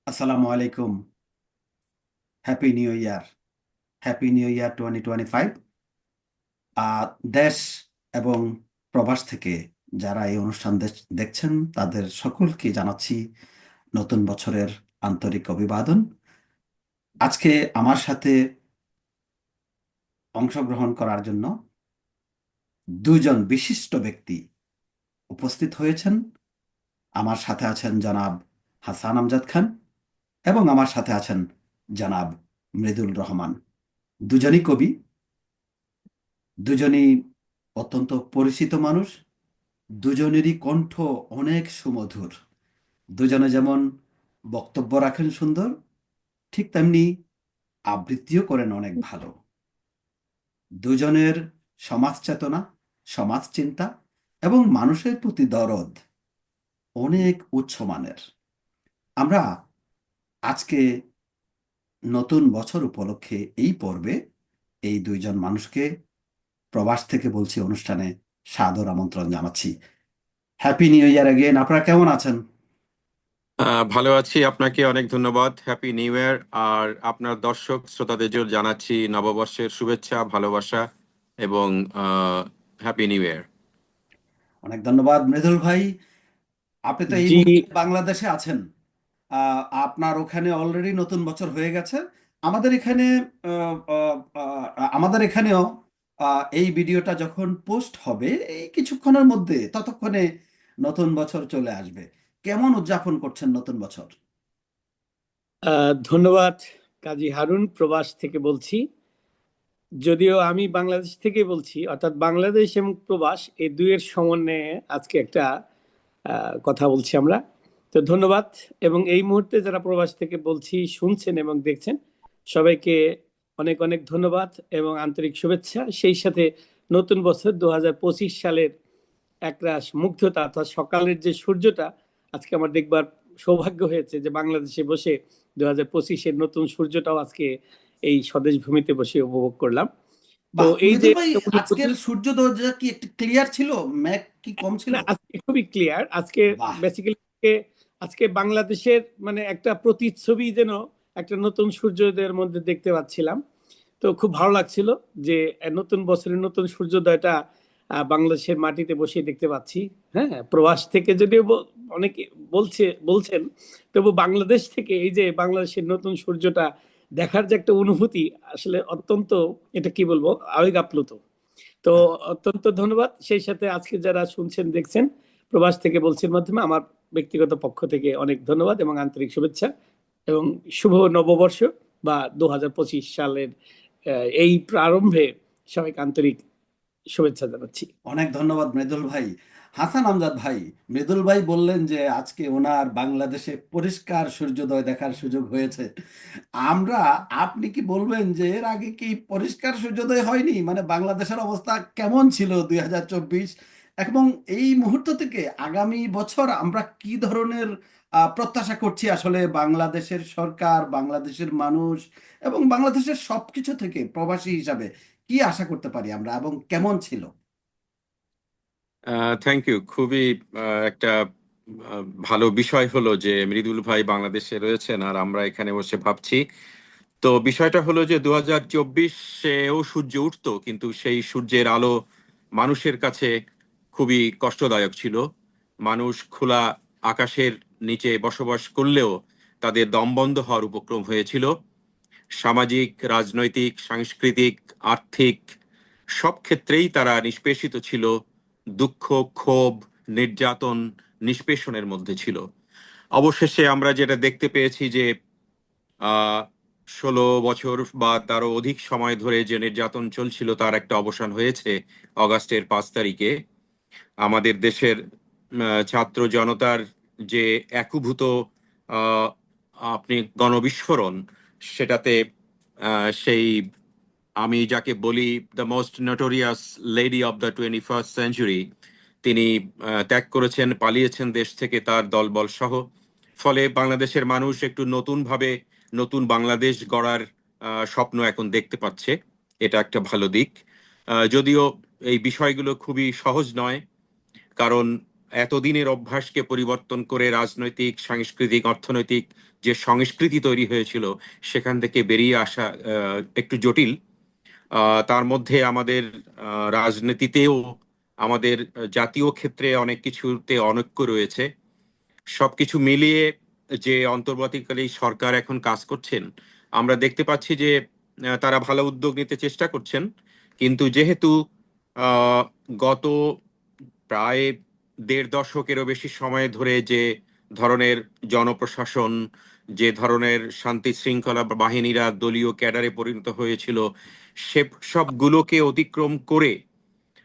আসসালামু আলাইকুম। Happy new year. Happy new year 2025। দেশ এবং প্রবাস থেকে যারা এই অনুষ্ঠান দেখছেন তাদের সকলকে জানাচ্ছি নতুন বছরের আন্তরিক অভিবাদন। আজকে আমার সাথে অংশগ্রহণ করার জন্য দুজন বিশিষ্ট ব্যক্তি উপস্থিত হয়েছেন। আমার সাথে আছেন জনাব হাসান আমজাদ খান এবং আমার সাথে আছেন জনাব মৃদুল রহমান। দুজনই কবি, দুজনই অত্যন্ত পরিচিত মানুষ, দুজনেরই কণ্ঠ অনেক সুমধুর। দুজনে যেমন বক্তব্য রাখেন সুন্দর, ঠিক তেমনি আবৃত্তিও করেন অনেক ভালো। দুজনের সমাজ চেতনা, সমাজ চিন্তা এবং মানুষের প্রতি দরদ অনেক উচ্চমানের। আমরা আজকে নতুন বছর উপলক্ষে এই পর্বে এই দুইজন মানুষকে প্রবাস থেকে বলছি অনুষ্ঠানে সাদর আমন্ত্রণ জানাচ্ছি। Happy new year again. আপনারা কেমন আছেন? ভালো আছি, আপনাকে অনেক ধন্যবাদ। Happy new year. আর আপনার দর্শক শ্রোতাদের জন্য জানাচ্ছি নববর্ষের শুভেচ্ছা, ভালোবাসা এবং হ্যাপি নিউ ইয়ার। অনেক ধন্যবাদ মৃদুল ভাই। আপনি তো এই জি। মুহূর্তে বাংলাদেশে আছেন। আপনার ওখানে অলরেডি নতুন বছর হয়ে গেছে। আমাদের এখানে আমাদের এখানেও এই ভিডিওটা যখন পোস্ট হবে এই কিছুক্ষণের মধ্যে, ততক্ষণে নতুন বছর চলে আসবে। কেমন উদযাপন করছেন নতুন বছর? ধন্যবাদ। কাজী হারুন প্রবাস থেকে বলছি। যদিও আমি বাংলাদেশ থেকে বলছি, অর্থাৎ বাংলাদেশ এবং প্রবাস এই দুইয়ের সমন্বয়ে আজকে একটা কথা বলছি আমরা। তো ধন্যবাদ। এবং এই মুহূর্তে যারা প্রবাস থেকে বলছি শুনছেন এবং দেখছেন, সবাইকে অনেক অনেক ধন্যবাদ এবং আন্তরিক শুভেচ্ছা। সেই সাথে নতুন বছর 2025 সালের একরাশ মুগ্ধতা, অর্থাৎ সকালের যে সূর্যটা আজকে আমার দেখবার সৌভাগ্য হয়েছে, যে বাংলাদেশে বসে 2025-এর নতুন সূর্যটাও আজকে এই স্বদেশ ভূমিতে বসে উপভোগ করলাম। তো বাহ, এই যে মৃদুল ভাই, একটা অনুভূতি, আজকের সূর্যোদয়টা কি একটু ক্লিয়ার ছিল? মেঘ কি কম ছিল? না আজকে খুবই ক্লিয়ার। আজকে বাহ। বেসিক্যালি আজকে বাংলাদেশের মানে একটা প্রতিচ্ছবি যেন একটা নতুন সূর্যোদয়ের মধ্যে দেখতে পাচ্ছিলাম। তো খুব ভালো লাগছিল যে নতুন বছরের নতুন সূর্যোদয়টা বাংলাদেশের মাটিতে বসে দেখতে পাচ্ছি। হ্যাঁ, প্রবাস থেকে যদিও অনেকে বলছেন, তবু বাংলাদেশ থেকে এই যে বাংলাদেশের নতুন সূর্যটা দেখার যে একটা অনুভূতি, আসলে অত্যন্ত, এটা কি বলবো, আবেগ আপ্লুত। তো হ্যাঁ, অত্যন্ত ধন্যবাদ। সেই সাথে আজকে যারা শুনছেন দেখছেন প্রবাস থেকে বলছির মাধ্যমে, আমার ব্যক্তিগত পক্ষ থেকে অনেক ধন্যবাদ এবং আন্তরিক শুভেচ্ছা এবং শুভ নববর্ষ বা 2025 সালের এই প্রারম্ভে সবাইকে আন্তরিক শুভেচ্ছা জানাচ্ছি। অনেক ধন্যবাদ মৃদুল ভাই। হাসান আমজাদ ভাই, মৃদুল ভাই বললেন যে আজকে ওনার বাংলাদেশে পরিষ্কার সূর্যোদয় দেখার সুযোগ হয়েছে। আমরা, আপনি কি বলবেন যে এর আগে কি পরিষ্কার সূর্যোদয় হয়নি? মানে বাংলাদেশের অবস্থা কেমন ছিল 2024 এবং এই মুহূর্ত থেকে আগামী বছর আমরা কি ধরনের প্রত্যাশা করছি আসলে বাংলাদেশের সরকার, বাংলাদেশের মানুষ এবং বাংলাদেশের সবকিছু থেকে প্রবাসী হিসাবে কি আশা করতে পারি আমরা এবং কেমন ছিল? Thank you. খুবই একটা ভালো বিষয় হলো যে মৃদুল ভাই বাংলাদেশে রয়েছেন আর আমরা এখানে বসে ভাবছি। তো বিষয়টা হলো যে 2024-এও সূর্য উঠতো, কিন্তু সেই সূর্যের আলো মানুষের কাছে খুবই কষ্টদায়ক ছিল। মানুষ খোলা আকাশের নিচে বসবাস করলেও তাদের দম বন্ধ হওয়ার উপক্রম হয়েছিল। সামাজিক, রাজনৈতিক, সাংস্কৃতিক, আর্থিক সব ক্ষেত্রেই তারা নিষ্পেষিত ছিল। দুঃখ, ক্ষোভ, নির্যাতন, নিষ্পেষণের মধ্যে ছিল। অবশেষে আমরা যেটা দেখতে পেয়েছি যে 16 বছর বা তারও অধিক সময় ধরে যে নির্যাতন চলছিল তার একটা অবসান হয়েছে অগাস্টের 5 তারিখে। আমাদের দেশের ছাত্র জনতার যে একীভূত আহ, আপনি গণবিস্ফোরণ, সেটাতে সেই, আমি যাকে বলি the most notorious lady of the 21st century, তিনি ত্যাগ করেছেন, পালিয়েছেন দেশ থেকে তার দলবল সহ। ফলে বাংলাদেশের মানুষ একটু নতুন ভাবে নতুন বাংলাদেশ গড়ার স্বপ্ন এখন দেখতে পাচ্ছে। এটা একটা ভালো দিক। যদিও এই বিষয়গুলো খুবই সহজ নয়, কারণ এতদিনের অভ্যাসকে পরিবর্তন করে রাজনৈতিক, সাংস্কৃতিক, অর্থনৈতিক যে সংস্কৃতি তৈরি হয়েছিল সেখান থেকে বেরিয়ে আসা একটু জটিল। তার মধ্যে আমাদের রাজনীতিতেও আমাদের জাতীয় ক্ষেত্রে অনেক কিছুতে অনৈক্য রয়েছে। সবকিছু মিলিয়ে যে অন্তর্বর্তীকালী সরকার এখন কাজ করছেন, আমরা দেখতে পাচ্ছি যে তারা ভালো উদ্যোগ নিতে চেষ্টা করছেন, কিন্তু যেহেতু আহ, গত প্রায় দেড় দশকেরও বেশি সময় ধরে যে ধরনের জনপ্রশাসন, যে ধরনের শান্তি শৃঙ্খলা বাহিনীরা দলীয় ক্যাডারে পরিণত হয়েছিল, সে সবগুলোকে অতিক্রম করে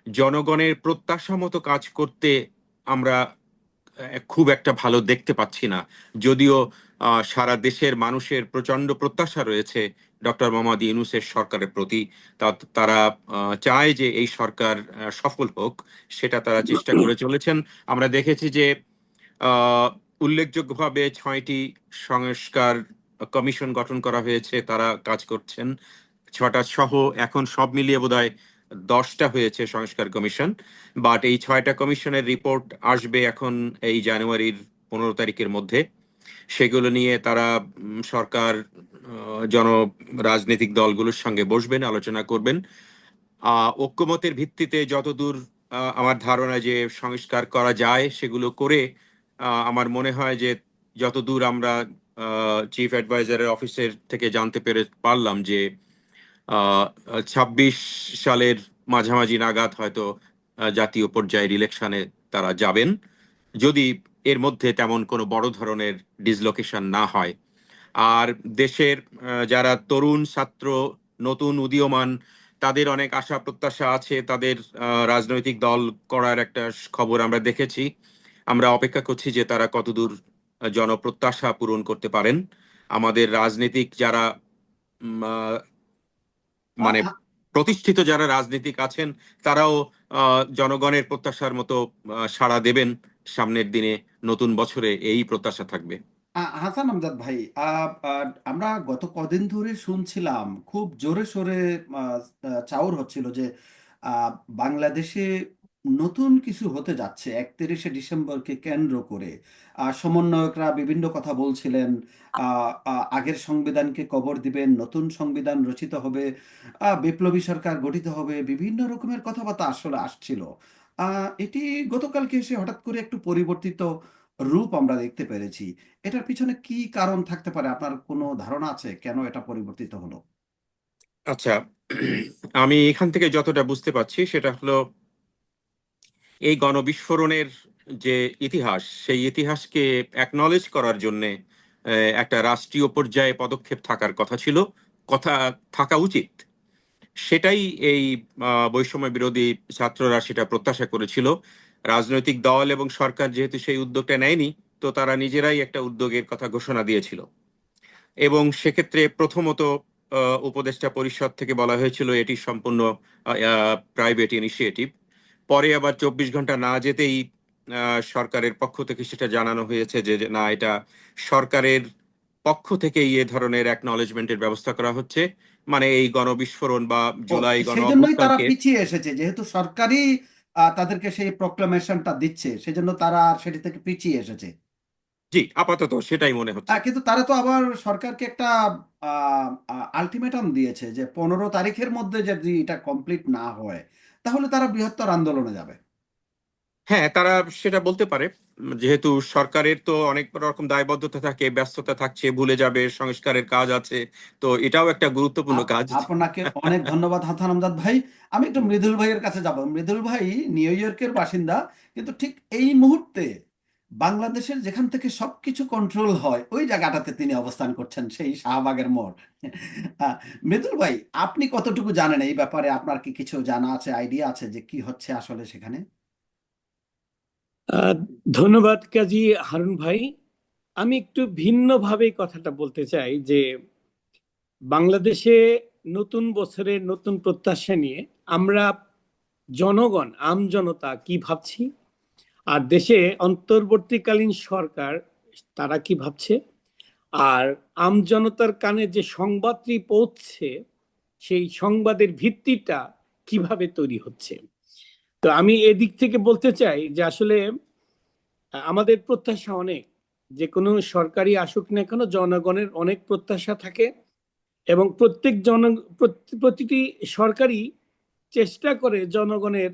জনগণের প্রত্যাশা মতো কাজ করতে আমরা খুব একটা ভালো দেখতে পাচ্ছি না। যদিও সারা দেশের মানুষের প্রচন্ড প্রত্যাশা রয়েছে ডক্টর মোহাম্মদ ইউনূসের সরকারের প্রতি। তারা চায় যে এই সরকার সফল হোক, সেটা তারা চেষ্টা করে চলেছেন। আমরা দেখেছি যে আহ, উল্লেখযোগ্যভাবে 6টি সংস্কার কমিশন গঠন করা হয়েছে, তারা কাজ করছেন। 6টা সহ এখন সব মিলিয়ে বোধহয় 10টা হয়েছে সংস্কার কমিশন। বাট এই 6টা কমিশনের রিপোর্ট আসবে এখন এই জানুয়ারির 15 তারিখের মধ্যে। সেগুলো নিয়ে তারা সরকার, জন রাজনৈতিক দলগুলোর সঙ্গে বসবেন, আলোচনা করবেন। ঐক্যমতের ভিত্তিতে যতদূর আমার ধারণা যে সংস্কার করা যায় সেগুলো করে আমার মনে হয় যে যতদূর আমরা চিফ অ্যাডভাইজারের অফিসের থেকে জানতে পারলাম যে 26 সালের মাঝামাঝি নাগাদ হয়তো জাতীয় পর্যায়ের ইলেকশনে তারা যাবেন, যদি এর মধ্যে তেমন কোনো বড় ধরনের ডিসলোকেশন না হয়। আর দেশের যারা তরুণ ছাত্র, নতুন উদীয়মান, তাদের অনেক আশা প্রত্যাশা আছে। তাদের রাজনৈতিক দল করার একটা খবর আমরা দেখেছি। আমরা অপেক্ষা করছি যে তারা কতদূর জনপ্রত্যাশা পূরণ করতে পারেন। আমাদের রাজনীতিক যারা মানে আ- প্রতিষ্ঠিত যারা রাজনীতিক আছেন, তারাও জনগণের প্রত্যাশার মতো সাড়া দেবেন সামনের দিনে, নতুন বছরে এই প্রত্যাশা থাকবে। হাসান আমজাদ ভাই, আমরা গত কদিন ধরে শুনছিলাম খুব জোরে সোরে চাউর হচ্ছিল যে আহ, বাংলাদেশে নতুন কিছু হতে যাচ্ছে 31শে ডিসেম্বরকে কেন্দ্র করে। সমন্বয়করা বিভিন্ন কথা বলছিলেন। আগের সংবিধানকে কবর দিবেন, নতুন সংবিধান রচিত হবে, বিপ্লবী সরকার গঠিত হবে, বিভিন্ন রকমের কথাবার্তা আসলে আসছিল। এটি গতকালকে এসে হঠাৎ করে একটু পরিবর্তিত রূপ আমরা দেখতে পেরেছি। এটার পিছনে কি কারণ থাকতে পারে? আপনার কোনো ধারণা আছে কেন এটা পরিবর্তিত হলো? আচ্ছা, আমি এখান থেকে যতটা বুঝতে পারছি সেটা হলো এই গণবিস্ফোরণের যে ইতিহাস, সেই ইতিহাসকে অ্যাকনলেজ করার জন্যে একটা রাষ্ট্রীয় পর্যায়ে পদক্ষেপ থাকার কথা ছিল, কথা থাকা উচিত। সেটাই এই বৈষম্য বিরোধী ছাত্ররা সেটা প্রত্যাশা করেছিল। রাজনৈতিক দল এবং সরকার যেহেতু সেই উদ্যোগটা নেয়নি, তো তারা নিজেরাই একটা উদ্যোগের কথা ঘোষণা দিয়েছিল। এবং সেক্ষেত্রে প্রথমত উপদেষ্টা পরিষদ থেকে বলা হয়েছিল এটি সম্পূর্ণ প্রাইভেট ইনিশিয়েটিভ। পরে আবার 24 ঘন্টা না যেতেই সরকারের পক্ষ থেকে সেটা জানানো হয়েছে যে যে না, এটা সরকারের পক্ষ থেকেই এ ধরনের অ্যাকনলেজমেন্টের ব্যবস্থা করা হচ্ছে। মানে এই গণবিস্ফোরণ বা ও, জুলাই গণ সেই জন্যই তারা অভ্যুত্থানকে। পিছিয়ে এসেছে, যেহেতু সরকারই তাদেরকে সেই প্রক্লামেশনটা দিচ্ছে, সেজন্য তারা আর সেটি থেকে পিছিয়ে এসেছে। জি, আপাতত সেটাই মনে হচ্ছে। কিন্তু তারা তো আবার সরকারকে একটা আলটিমেটাম দিয়েছে যে 15 তারিখের মধ্যে যদি এটা কমপ্লিট না হয় তাহলে তারা বৃহত্তর আন্দোলনে যাবে। হ্যাঁ, তারা সেটা বলতে পারে। যেহেতু সরকারের তো অনেক রকম দায়বদ্ধতা থাকে, ব্যস্ততা থাকছে, ভুলে যাবে সংস্কারের কাজ আছে, তো এটাও একটা গুরুত্বপূর্ণ কাজ। আপনাকে অনেক ধন্যবাদ হাসান আমজাদ ভাই। আমি একটু মৃদুল ভাইয়ের কাছে যাব। মৃদুল ভাই নিউ ইয়র্কের বাসিন্দা, কিন্তু ঠিক এই মুহূর্তে বাংলাদেশের যেখান থেকে সবকিছু কন্ট্রোল হয় ওই জায়গাটাতে তিনি অবস্থান করছেন, সেই শাহবাগের মোড়। মৃদুল ভাই, আপনি কতটুকু জানেন এই ব্যাপারে? আপনার কি কিছু জানা আছে, আইডিয়া আছে যে কি হচ্ছে আসলে সেখানে? আহ, ধন্যবাদ কাজী হারুন ভাই। আমি একটু ভিন্নভাবে কথাটা বলতে চাই যে বাংলাদেশে নতুন বছরের নতুন প্রত্যাশা নিয়ে আমরা জনগণ, আমজনতা কি ভাবছি, আর দেশে অন্তর্বর্তীকালীন সরকার তারা কি ভাবছে, আর আমজনতার কানে যে সংবাদটি পৌঁছছে সেই সংবাদের ভিত্তিটা কিভাবে তৈরি হচ্ছে। তো আমি এদিক থেকে বলতে চাই যে আসলে আমাদের প্রত্যাশা অনেক, যে কোনো সরকারি আসুক না কেন জনগণের অনেক প্রত্যাশা থাকে, এবং প্রতিটি সরকারই চেষ্টা করে জনগণের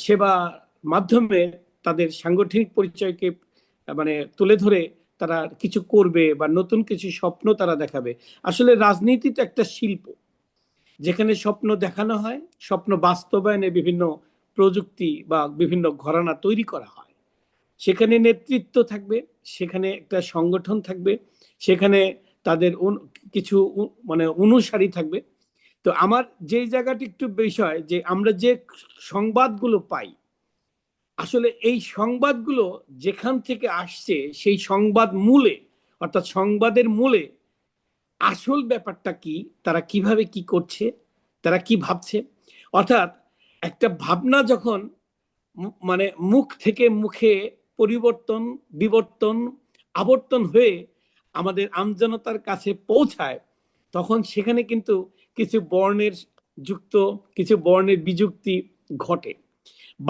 সেবা মাধ্যমে তাদের সাংগঠনিক পরিচয়কে মানে তুলে ধরে তারা কিছু করবে বা নতুন কিছু স্বপ্ন তারা দেখাবে। আসলে রাজনীতি তো একটা শিল্প, যেখানে স্বপ্ন দেখানো হয়, স্বপ্ন বাস্তবায়নে বিভিন্ন প্রযুক্তি বা বিভিন্ন ঘরানা তৈরি করা হয়। সেখানে নেতৃত্ব থাকবে, সেখানে একটা সংগঠন থাকবে, সেখানে তাদের কিছু মানে অনুসারী থাকবে। তো আমার যে জায়গাটি একটু বিষয়, যে আমরা যে সংবাদগুলো পাই, আসলে এই সংবাদগুলো যেখান থেকে আসছে সেই সংবাদ মূলে, অর্থাৎ সংবাদের মূলে আসল ব্যাপারটা কি, তারা কিভাবে কি করছে, তারা কি ভাবছে, অর্থাৎ একটা ভাবনা যখন মানে মুখ থেকে মুখে পরিবর্তন, বিবর্তন, আবর্তন হয়ে আমাদের আমজনতার কাছে পৌঁছায়, তখন সেখানে কিন্তু কিছু বর্ণের যুক্ত, কিছু বর্ণের বিযুক্তি ঘটে।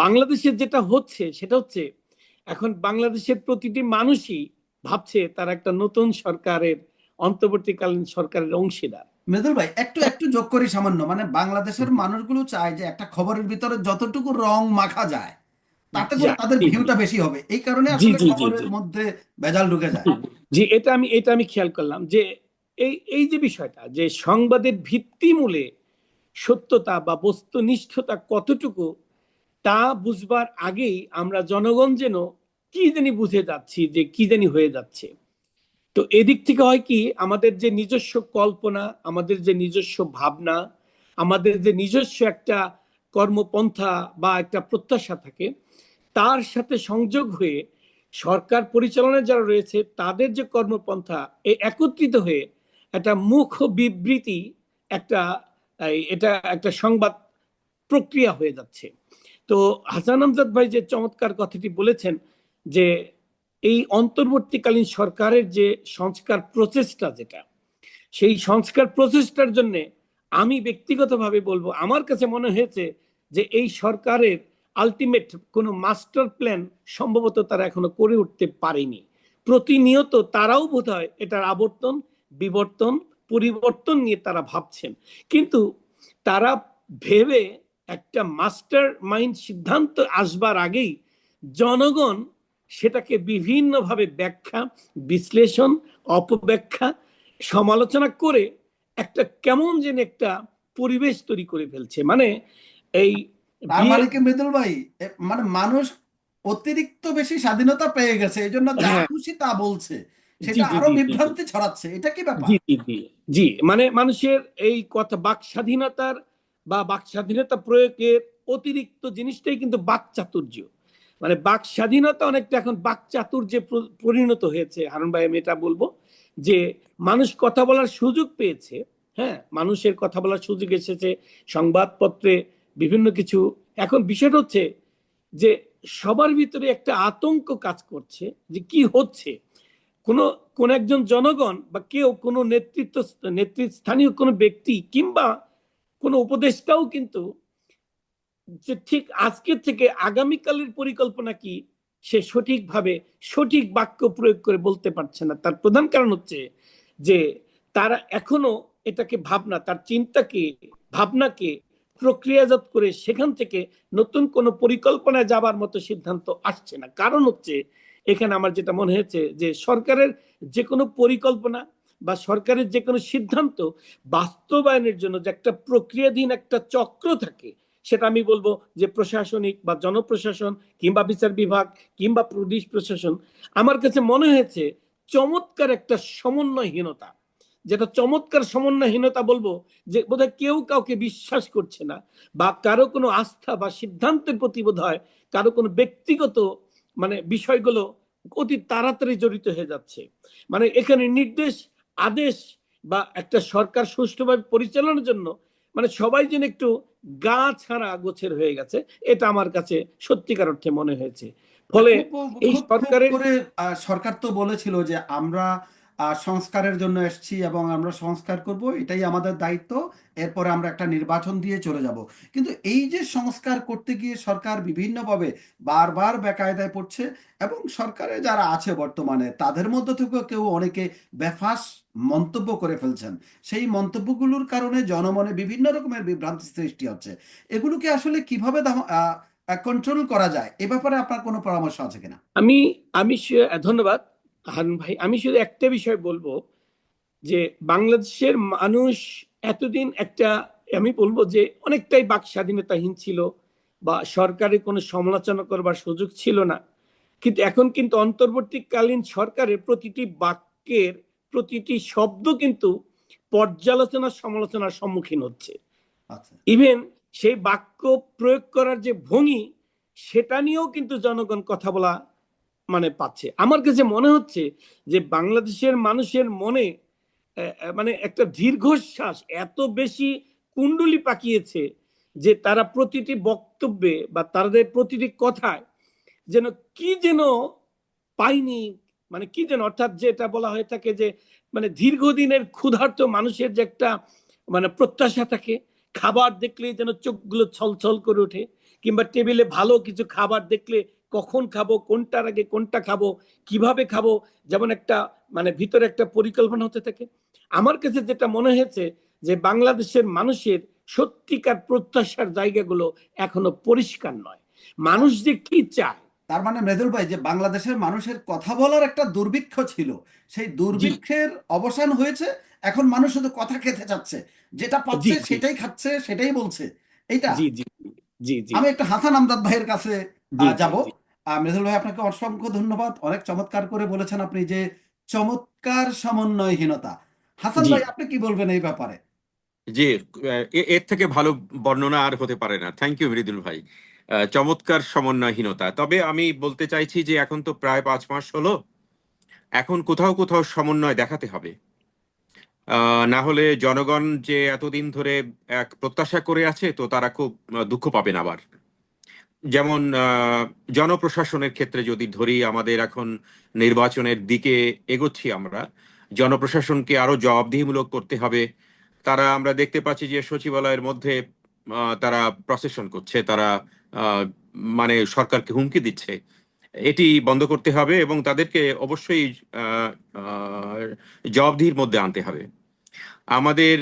বাংলাদেশের যেটা হচ্ছে সেটা হচ্ছে, এখন বাংলাদেশের প্রতিটি মানুষই ভাবছে তারা একটা নতুন সরকারের, অন্তর্বর্তীকালীন সরকারের অংশীদার। মৃদুল ভাই, একটু একটু যোগ করি সামান্য, মানে বাংলাদেশের মানুষগুলো চায় যে একটা খবরের ভিতরে যতটুকু রং মাখা যায় তাতে করে তাদের জি ভিউটা বেশি হবে, এই কারণে জি আসলে জি জি খবরের জি মধ্যে ভেজাল ঢুকে যায়। জি, এটা আমি খেয়াল করলাম যে এই যে বিষয়টা, যে সংবাদের ভিত্তিমূলে সত্যতা বা বস্তুনিষ্ঠতা কতটুকু তা বুঝবার আগেই আমরা জনগণ যেন কি জানি বুঝে যাচ্ছি, যে কি জানি হয়ে যাচ্ছে। তো এদিক থেকে হয় কি, আমাদের যে নিজস্ব কল্পনা, আমাদের যে নিজস্ব ভাবনা, আমাদের যে নিজস্ব একটা কর্মপন্থা বা একটা প্রত্যাশা থাকে, তার সাথে সংযোগ হয়ে সরকার পরিচালনায় যারা রয়েছে তাদের যে কর্মপন্থা একত্রিত হয়ে একটা মুখ বিবৃতি, একটা এটা একটা সংবাদ প্রক্রিয়া হয়ে যাচ্ছে। তো হাসান আমজাদ ভাই যে চমৎকার কথাটি বলেছেন, যে এই অন্তর্বর্তীকালীন সরকারের যে সংস্কার প্রচেষ্টা, যেটা সেই সংস্কার প্রচেষ্টার জন্য আমি ব্যক্তিগতভাবে বলবো, আমার কাছে মনে হয়েছে যে এই সরকারের আলটিমেট কোনো মাস্টার প্ল্যান সম্ভবত তারা এখনো করে উঠতে পারেনি। প্রতিনিয়ত তারাও বোধহয় এটার আবর্তন, বিবর্তন, পরিবর্তন নিয়ে তারা ভাবছেন, কিন্তু তারা ভেবে একটা মাস্টার মাইন্ড সিদ্ধান্ত আসবার আগেই জনগণ সেটাকে বিভিন্নভাবে ব্যাখ্যা, বিশ্লেষণ, অপব্যাখ্যা, সমালোচনা করে একটা কেমন যেন একটা পরিবেশ তৈরি করে ফেলছে। মানে এই তার বিয়ে, মানে কি মৃদুল ভাই, মানে মানুষ অতিরিক্ত বেশি স্বাধীনতা পেয়ে গেছে, এই জন্য যা হ্যাঁ, খুশি তা বলছে, জি সেটা জি আরো জি জি জি বিভ্রান্তি ছড়াচ্ছে, এটা কি ব্যাপার? জি জি জি জি, মানে মানুষের এই কথা বাক স্বাধীনতার বা বাক স্বাধীনতা প্রয়োগের অতিরিক্ত জিনিসটাই কিন্তু বাক চাতুর্য। মানে বাক স্বাধীনতা অনেকটা এখন বাক চাতুর্যে পরিণত হয়েছে। হারুন ভাই, আমি এটা বলবো যে মানুষ কথা বলার সুযোগ পেয়েছে, হ্যাঁ, মানুষের কথা বলার সুযোগ এসেছে সংবাদপত্রে, বিভিন্ন কিছু। এখন বিষয়টা হচ্ছে যে সবার ভিতরে একটা আতঙ্ক কাজ করছে যে কি হচ্ছে। কোন কোন একজন জনগণ বা কেউ, কোন নেতৃস্থানীয় কোনো ব্যক্তি কিংবা কোনো উপদেষ্টাও কিন্তু যে ঠিক আজকের থেকে আগামীকালের পরিকল্পনা কি সে সঠিকভাবে সঠিক বাক্য প্রয়োগ করে বলতে পারছে না। তার প্রধান কারণ হচ্ছে যে তারা এখনো এটাকে ভাবনা, তার চিন্তাকে, ভাবনাকে প্রক্রিয়াজাত করে সেখান থেকে নতুন কোনো পরিকল্পনায় যাবার মতো সিদ্ধান্ত আসছে না। কারণ হচ্ছে এখানে আমার যেটা মনে হয়েছে যে সরকারের যে কোনো পরিকল্পনা বা সরকারের যে কোনো সিদ্ধান্ত বাস্তবায়নের জন্য যে একটা প্রক্রিয়াধীন একটা চক্র থাকে, সেটা আমি বলবো যে প্রশাসনিক বা জনপ্রশাসন কিংবা বিচার বিভাগ কিংবা পুলিশ প্রশাসন, আমার কাছে মনে হয়েছে চমৎকার একটা সমন্বয়হীনতা। যেটা চমৎকার সমন্বয়হীনতা বলবো, যে বোধহয় কেউ কাউকে বিশ্বাস করছে না, বা কারো কোনো আস্থা বা সিদ্ধান্তের প্রতি বোধহয় কারো কোনো ব্যক্তিগত মানে বিষয়গুলো অতি তাড়াতাড়ি জড়িত হয়ে যাচ্ছে। মানে এখানে নির্দেশ, আদেশ বা একটা সরকার সুষ্ঠুভাবে পরিচালনার জন্য মানে সবাই যেন একটু গা ছাড়া গোছের হয়ে গেছে। এটা আমার কাছে সত্যিকার অর্থে মনে হয়েছে। ফলে খুব এই খুব খুব সরকারের করে সরকার তো বলেছিল যে আমরা সংস্কারের জন্য এসেছি এবং আমরা সংস্কার করব, এটাই আমাদের দায়িত্ব। এরপরে আমরা একটা নির্বাচন দিয়ে চলে যাব। কিন্তু এই যে সংস্কার করতে গিয়ে সরকার বিভিন্নভাবে বারবার বেকায়দায় পড়ছে, এবং সরকারে যারা আছে বর্তমানে তাদের মধ্য থেকেও কেউ অনেকে বেফাঁস মন্তব্য করে ফেলছেন। সেই মন্তব্যগুলোর কারণে জনমনে বিভিন্ন রকমের বিভ্রান্তি সৃষ্টি হচ্ছে। এগুলোকে আসলে কিভাবে কন্ট্রোল করা যায়, এ ব্যাপারে আপনার কোনো পরামর্শ আছে কিনা? আমি আমি ধন্যবাদ হারুন ভাই। আমি শুধু একটা বিষয় বলবো যে বাংলাদেশের মানুষ এতদিন একটা, আমি বলবো যে অনেকটাই বাক স্বাধীনতাহীন ছিল, বা সরকারের কোনো সমালোচনা করবার সুযোগ ছিল না। কিন্তু এখন কিন্তু অন্তর্বর্তীকালীন সরকারের প্রতিটি বাক্যের প্রতিটি শব্দ কিন্তু পর্যালোচনা সমালোচনার সম্মুখীন হচ্ছে। আচ্ছা। ইভেন সেই বাক্য প্রয়োগ করার যে ভঙ্গি, সেটা নিয়েও কিন্তু জনগণ কথা বলা মানে পাচ্ছে। আমার কাছে মনে হচ্ছে যে বাংলাদেশের মানুষের মনে মানে একটা দীর্ঘশ্বাস এত বেশি কুণ্ডলি পাকিয়েছে যে তারা প্রতিটি বক্তব্যে বা তাদের প্রতিটি কথায় যেন কি যেন পাইনি, মানে কি যেন, অর্থাৎ যেটা বলা হয়ে থাকে যে মানে দীর্ঘদিনের ক্ষুধার্ত মানুষের যে একটা মানে প্রত্যাশা থাকে, খাবার দেখলেই যেন চোখগুলো ছলছল করে ওঠে, কিংবা টেবিলে ভালো কিছু খাবার দেখলে কখন খাবো, কোনটার আগে কোনটা খাবো, কিভাবে খাবো, যেমন একটা মানে ভিতরে একটা পরিকল্পনা হতে থাকে। আমার কাছে যেটা মনে হয়েছে যে বাংলাদেশের মানুষের সত্যিকার প্রত্যাশার জায়গাগুলো এখনো পরিষ্কার নয়। মানুষ যে কি চায়। তার মানে মৃদুল ভাই, যে বাংলাদেশের মানুষের কথা বলার একটা দুর্ভিক্ষ ছিল, সেই জি দুর্ভিক্ষের অবসান হয়েছে। এখন মানুষ শুধু কথা খেতে চাচ্ছে, যেটা জি পাচ্ছে জি সেটাই খাচ্ছে, সেটাই বলছে। এইটা। জি জি জি জি আমি একটা হাসান আমজাদ ভাইয়ের কাছে জি জি যাব। জি মৃদুল ভাই, আপনাকে অসংখ্য ধন্যবাদ। অনেক চমৎকার করে বলেছেন আপনি, যে চমৎকার সমন্বয়হীনতা। হাসান জি ভাই, আপনি কি বলবেন এই ব্যাপারে? জি, এর থেকে ভালো বর্ণনা আর হতে পারে না। থ্যাংক ইউ মৃদুল ভাই। চমৎকার সমন্বয়হীনতা। তবে আমি বলতে চাইছি যে এখন তো প্রায় 5 মাস হলো, এখন কোথাও কোথাও সমন্বয় দেখাতে হবে। না হলে জনগণ যে এতদিন ধরে এক প্রত্যাশা করে আছে, তো তারা খুব দুঃখ পাবেন আবার। যেমন জনপ্রশাসনের ক্ষেত্রে যদি ধরি, আমাদের এখন নির্বাচনের দিকে এগোচ্ছি আমরা, জনপ্রশাসনকে আরো জবাবদিহিমূলক করতে হবে। তারা, আমরা দেখতে পাচ্ছি যে সচিবালয়ের মধ্যে তারা প্রসেশন করছে, তারা আহ, মানে সরকারকে হুমকি দিচ্ছে। এটি বন্ধ করতে হবে এবং তাদেরকে অবশ্যই আহ, আহ, জবাবদিহির মধ্যে আনতে হবে। আমাদের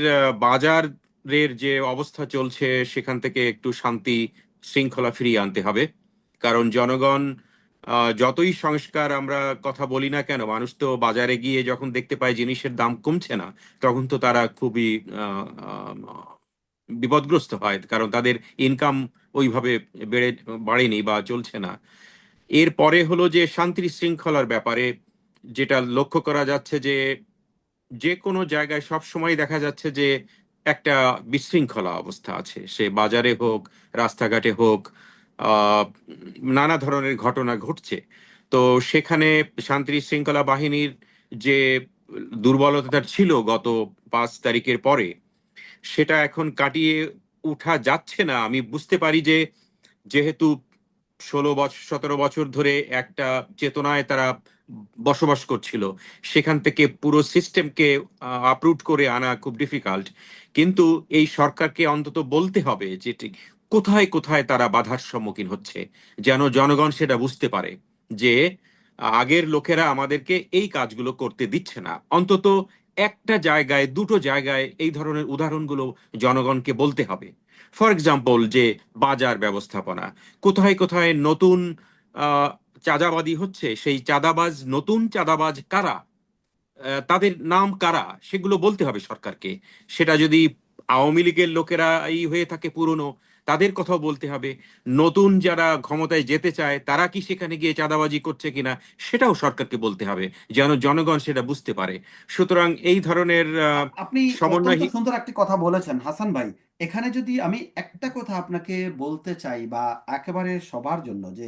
বাজারের যে অবস্থা চলছে, সেখান থেকে একটু শান্তি শৃঙ্খলা ফিরিয়ে আনতে হবে। কারণ জনগণ, যতই সংস্কার আমরা কথা বলি না কেন, মানুষ তো বাজারে গিয়ে যখন দেখতে পায় জিনিসের দাম কমছে না, তখন তো তারা খুবই আহ, আহ, বিপদগ্রস্ত হয়, কারণ তাদের ইনকাম ওইভাবে বাড়েনি বা চলছে না। এরপরে হলো যে শান্তি শৃঙ্খলার ব্যাপারে যেটা লক্ষ্য করা যাচ্ছে, যে যে কোনো জায়গায় সব সময় দেখা যাচ্ছে যে একটা বিশৃঙ্খলা অবস্থা আছে, সে বাজারে হোক, রাস্তাঘাটে হোক, আহ নানা ধরনের ঘটনা ঘটছে। তো সেখানে শান্তি শৃঙ্খলা বাহিনীর যে দুর্বলতা ছিল গত 5 তারিখের পরে, সেটা এখন কাটিয়ে উঠা যাচ্ছে না। আমি বুঝতে পারি যে যেহেতু 16 বছর 17 বছর ধরে একটা চেতনায় তারা বসবাস করছিল, সেখান থেকে পুরো সিস্টেমকে আপরুট করে আনা খুব ডিফিকাল্ট। কিন্তু এই সরকারকে অন্তত বলতে হবে যে ঠিক কোথায় কোথায় তারা বাধার সম্মুখীন হচ্ছে, যেন জনগণ সেটা বুঝতে পারে যে আগের লোকেরা আমাদেরকে এই কাজগুলো করতে দিচ্ছে না। অন্তত একটা জায়গায়, দুটো জায়গায় এই ধরনের উদাহরণগুলো জনগণকে বলতে হবে। ফর এক্সাম্পল, যে বাজার ব্যবস্থাপনা, কোথায় কোথায় নতুন আহ, চাঁদাবাজি হচ্ছে, সেই চাঁদাবাজ, নতুন চাঁদাবাজ কারা, তাদের নাম কারা, সেগুলো বলতে হবে সরকারকে। সেটা যদি আওয়ামী লীগের লোকেরা এই হয়ে থাকে পুরনো, তাদের কথাও বলতে হবে। নতুন যারা ক্ষমতায় যেতে চায়, তারা কি সেখানে গিয়ে চাঁদাবাজি করছে কিনা, সেটাও সরকারকে বলতে হবে, যেন জনগণ সেটা বুঝতে পারে। সুতরাং এই ধরনের আপনি অত্যন্ত সমন্বয়। সুন্দর একটি কথা বলেছেন হাসান ভাই। এখানে যদি আমি একটা কথা আপনাকে বলতে চাই, বা একেবারে সবার জন্য, যে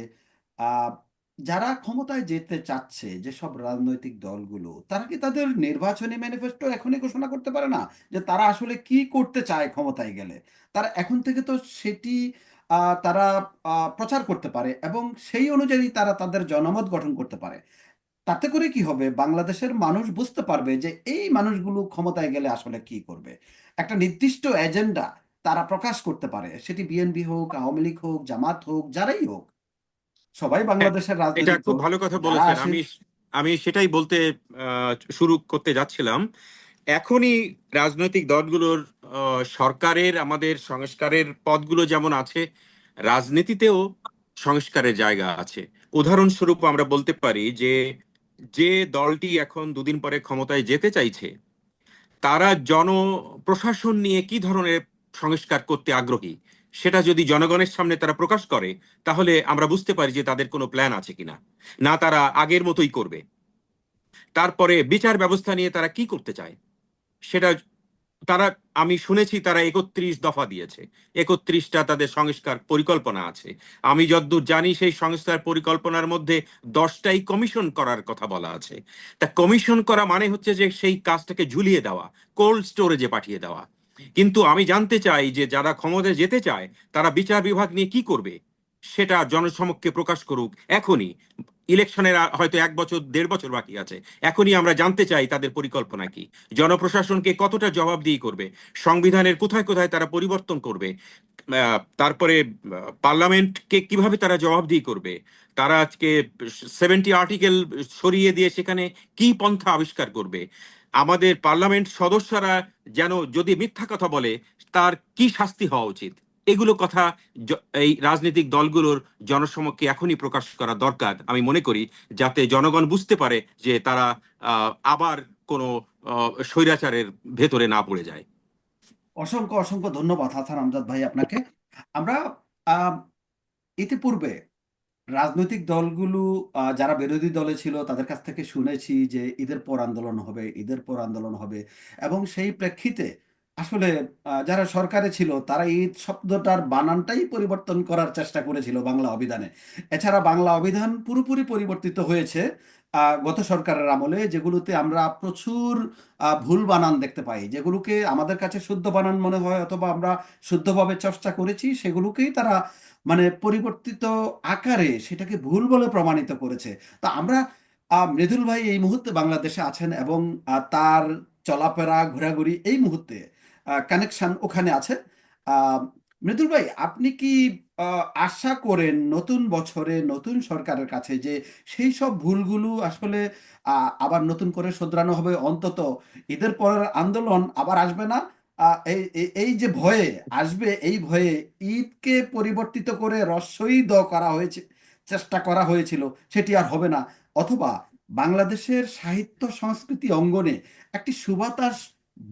আহ, যারা ক্ষমতায় যেতে চাচ্ছে, যেসব রাজনৈতিক দলগুলো, তারা কি তাদের নির্বাচনী ম্যানিফেস্টো এখনই ঘোষণা করতে পারে না, যে তারা আসলে কি করতে চায় ক্ষমতায় গেলে? তারা এখন থেকে তো সেটি তারা প্রচার করতে পারে, এবং সেই অনুযায়ী তারা তাদের জনমত গঠন করতে পারে। তাতে করে কি হবে, বাংলাদেশের মানুষ বুঝতে পারবে যে এই মানুষগুলো ক্ষমতায় গেলে আসলে কি করবে। একটা নির্দিষ্ট এজেন্ডা তারা প্রকাশ করতে পারে, সেটি বিএনপি হোক, আওয়ামী লীগ হোক, জামাত হোক, যারাই হোক, সবাই হ্যাঁ, বাংলাদেশের এটা রাজনীতি তো খুব ভালো কথা যারা বলেছেন। আসে। আমি আমি সেটাই বলতে শুরু করতে যাচ্ছিলাম। এখনই রাজনৈতিক দলগুলোর সরকারের আমাদের সংস্কারের পথগুলো যেমন আছে, রাজনীতিতেও সংস্কারের জায়গা আছে। উদাহরণস্বরূপ আমরা বলতে পারি যে যে দলটি এখন দুদিন পরে ক্ষমতায় যেতে চাইছে, তারা প্রশাসন নিয়ে কি ধরনের সংস্কার করতে আগ্রহী সেটা যদি জনগণের সামনে তারা প্রকাশ করে, তাহলে আমরা বুঝতে পারি যে তাদের কোনো প্ল্যান আছে কিনা। না তারা আগের মতোই করবে। তারপরে বিচার ব্যবস্থা নিয়ে তারা কি করতে চায় সেটা তারা, আমি শুনেছি তারা 31 দফা দিয়েছে, 31টা তাদের সংস্কার পরিকল্পনা আছে। আমি যতদূর জানি সেই সংস্কার পরিকল্পনার মধ্যে 10টাই কমিশন করার কথা বলা আছে। তা কমিশন করা মানে হচ্ছে যে সেই কাজটাকে ঝুলিয়ে দেওয়া, কোল্ড স্টোরেজে পাঠিয়ে দেওয়া। কিন্তু আমি জানতে চাই যে যারা ক্ষমতায় যেতে চায় তারা বিচার বিভাগ নিয়ে কি করবে সেটা জনসমক্ষে প্রকাশ করুক এখনই। ইলেকশনের হয়তো 1 বছর 1.5 বছর বাকি আছে, এখনই আমরা জানতে চাই তাদের পরিকল্পনা কি। জনপ্রশাসনকে কতটা জবাবদিহি করবে, সংবিধানের কোথায় কোথায় তারা পরিবর্তন করবে, তারপরে পার্লামেন্টকে কিভাবে তারা জবাবদিহি করবে, তারা আজকে 70 আর্টিকেল সরিয়ে দিয়ে সেখানে কি পন্থা আবিষ্কার করবে, আমাদের পার্লামেন্ট সদস্যরা যেন যদি মিথ্যা কথা বলে তার কি শাস্তি হওয়া উচিত। এগুলো কথা এই রাজনৈতিক দলগুলোর জনসমক্ষে এখনই প্রকাশ করা দরকার আমি মনে করি, যাতে জনগণ বুঝতে পারে যে তারা আবার কোনো স্বৈরাচারের ভেতরে না পড়ে যায়। অসংখ্য অসংখ্য ধন্যবাদ হাসান আমজাদ ভাই আপনাকে। আমরা আহ, ইতিপূর্বে রাজনৈতিক দলগুলো যারা বিরোধী দলে ছিল তাদের কাছ থেকে শুনেছি যে ঈদের পর আন্দোলন হবে, ঈদের পর আন্দোলন হবে। এবং সেই প্রেক্ষিতে আসলে যারা সরকারে ছিল তারা ঈদ শব্দটার বানানটাই পরিবর্তন করার চেষ্টা করেছিল বাংলা অভিধানে। এছাড়া বাংলা অভিধান পুরোপুরি পরিবর্তিত হয়েছে গত সরকারের আমলে, যেগুলোতে আমরা প্রচুর ভুল বানান দেখতে পাই, যেগুলোকে আমাদের কাছে শুদ্ধ বানান মনে হয় অথবা আমরা শুদ্ধভাবে চর্চা করেছি, সেগুলোকেই তারা মানে পরিবর্তিত আকারে সেটাকে ভুল বলে প্রমাণিত করেছে। তা আমরা মৃদুল ভাই এই মুহূর্তে বাংলাদেশে আছেন এবং তার চলাফেরা ঘোরাঘুরি এই মুহূর্তে কানেকশন ওখানে আছে। আহ, মৃদুল ভাই, আপনি কি আশা করেন নতুন বছরে নতুন সরকারের কাছে যে সেই সব ভুলগুলো আসলে আবার নতুন করে শোধরানো হবে, অন্তত ঈদের পরের আন্দোলন আবার আসবে না? এই এই যে ভয়ে আসবে, এই ভয়ে ঈদকে পরিবর্তিত করে রস্বই দ করা হয়েছে, চেষ্টা করা হয়েছিল, সেটি আর হবে না? অথবা বাংলাদেশের সাহিত্য সংস্কৃতি অঙ্গনে একটি সুবাতাস